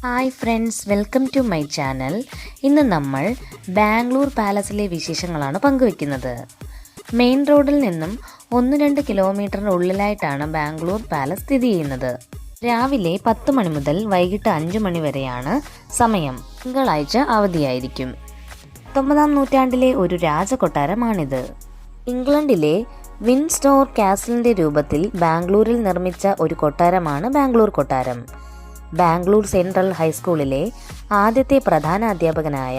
Hi friends, welcome to my channel. ഇന്ന് നമ്മൾ ബാംഗ്ലൂർ പാലസിലെ വിശേഷങ്ങളാണ് പങ്കുവെക്കുന്നത്. മെയിൻ റോഡിൽ നിന്നും 1-2 കിലോമീറ്ററിന് ഉള്ളിലായിട്ടാണ് ബാംഗ്ലൂർ പാലസ് സ്ഥിതി ചെയ്യുന്നത്. രാവിലെ 10 മണി മുതൽ വൈകിട്ട് 5 മണി വരെയാണ് സമയം. തിങ്കളാഴ്ച അവധിയായിരിക്കും. 19-ാം നൂറ്റാണ്ടിലെ ഒരു രാജകൊട്ടാരമാണിത്. ഇംഗ്ലണ്ടിലെ വിൻഡ്സോർ കാസിലിൻ്റെ രൂപത്തിൽ ബാംഗ്ലൂരിൽ നിർമ്മിച്ച ഒരു കൊട്ടാരമാണ് ബാംഗ്ലൂർ കൊട്ടാരം. ബാംഗ്ലൂർ സെൻട്രൽ ഹൈസ്കൂളിലെ ആദ്യത്തെ പ്രധാന അധ്യാപകനായ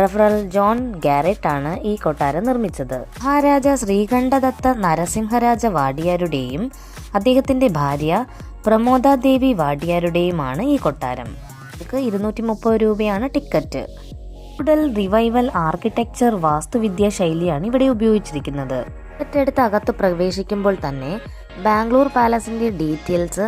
റഫറൽ ജോൺ ഗാരറ്റ് ആണ് ഈ കൊട്ടാരം നിർമ്മിച്ചത്. മഹാരാജ ശ്രീകണ്ഠദത്ത നരസിംഹരാജ വാഡിയാരുടെയും അദ്ദേഹത്തിൻ്റെ ഭാര്യ പ്രമോദാദേവി വാഡിയാരുടെയുമാണ് ഈ കൊട്ടാരം. 230 രൂപയാണ് ടിക്കറ്റ്. മോഡൽ റിവൈവൽ ആർക്കിടെക്ചർ വാസ്തുവിദ്യാ ശൈലിയാണ് ഇവിടെ ഉപയോഗിച്ചിരിക്കുന്നത്. ടിക്കറ്റ് എടുത്ത് അകത്ത് പ്രവേശിക്കുമ്പോൾ തന്നെ ബാംഗ്ലൂർ പാലസിൻ്റെ ഡീറ്റെയിൽസ്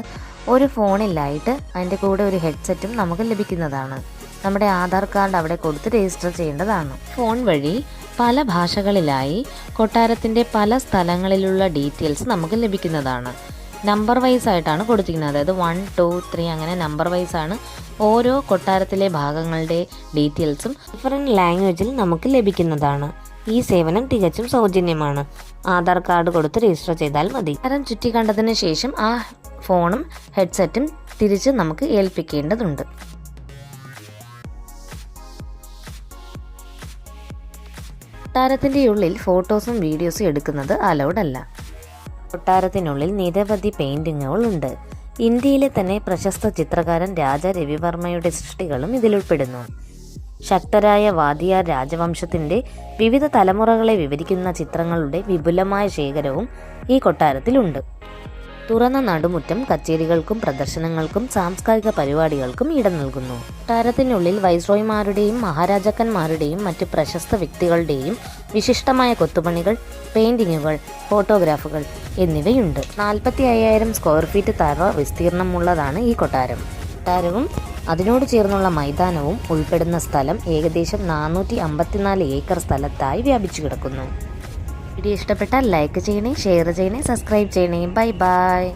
ഒരു ഫോണിലായിട്ട് അതിൻ്റെ കൂടെ ഒരു ഹെഡ്സെറ്റും നമുക്ക് ലഭിക്കുന്നതാണ്. നമ്മുടെ ആധാർ കാർഡ് അവിടെ കൊടുത്ത് രജിസ്റ്റർ ചെയ്യേണ്ടതാണ്. ഫോൺ വഴി പല ഭാഷകളിലായി കൊട്ടാരത്തിൻ്റെ പല സ്ഥലങ്ങളിലുള്ള ഡീറ്റെയിൽസ് നമുക്ക് ലഭിക്കുന്നതാണ്. നമ്പർ വൈസ് ആയിട്ടാണ് കൊടുത്തിരിക്കുന്നത്. അതായത് 1, 2, 3 അങ്ങനെ നമ്പർ വൈസ് ആണ് ഓരോ കൊട്ടാരത്തിലെ ഭാഗങ്ങളുടെ ഡീറ്റെയിൽസും ഡിഫറെൻറ്റ് ലാംഗ്വേജിൽ നമുക്ക് ലഭിക്കുന്നതാണ്. ഈ സേവനം തികച്ചും സൗജന്യമാണ്. ആധാർ കാർഡ് കൊടുത്ത് രജിസ്റ്റർ ചെയ്താൽ മതി. കൊട്ടാരം ചുറ്റി കണ്ടതിന് ശേഷം ആ ഫോണും ഹെഡ്സെറ്റും തിരിച്ച് നമുക്ക് ഏൽപ്പിക്കേണ്ടതുണ്ട്. കൊട്ടാരത്തിൻ്റെ ഉള്ളിൽ ഫോട്ടോസും വീഡിയോസും എടുക്കുന്നത് അലൗഡ് അല്ല. കൊട്ടാരത്തിനുള്ളിൽ നിരവധി പെയിന്റിങ്ങുകളുണ്ട്. ഇന്ത്യയിലെ തന്നെ പ്രശസ്ത ചിത്രകാരൻ രാജ രവിവർമ്മയുടെ സൃഷ്ടികളും ഇതിലുൾപ്പെടുന്നു. ശക്തരായ വാദിയാർ രാജവംശത്തിൻ്റെ വിവിധ തലമുറകളെ വിവരിക്കുന്ന ചിത്രങ്ങളുടെ വിപുലമായ ശേഖരവും ഈ കൊട്ടാരത്തിലുണ്ട്. തുറന്ന നടുമുറ്റം കച്ചേരികൾക്കും പ്രദർശനങ്ങൾക്കും സാംസ്കാരിക പരിപാടികൾക്കും ഇടം നൽകുന്നു. കൊട്ടാരത്തിനുള്ളിൽ വൈസ്രോയിമാരുടെയും മഹാരാജാക്കന്മാരുടെയും മറ്റ് പ്രശസ്ത വ്യക്തികളുടെയും വിശിഷ്ടമായ കൊത്തുപണികൾ, പെയിന്റിങ്ങുകൾ, ഫോട്ടോഗ്രാഫുകൾ എന്നിവയുണ്ട്. 45,000 സ്ക്വയർ ഫീറ്റ് തറ വിസ്തീർണമുള്ളതാണ് ഈ കൊട്ടാരം. കൊട്ടാരവും അതിനോട് ചേർന്നുള്ള മൈതാനവും ഉൾപ്പെടുന്ന സ്ഥലം ഏകദേശം 454 ഏക്കർ സ്ഥലത്തായി വ്യാപിച്ചു കിടക്കുന്നു. വീഡിയോ ഇഷ്ടപ്പെട്ടാൽ ലൈക്ക് ചെയ്യണേ, ഷെയർ ചെയ്യണേ, സബ്സ്ക്രൈബ് ചെയ്യണേ. Bye bye.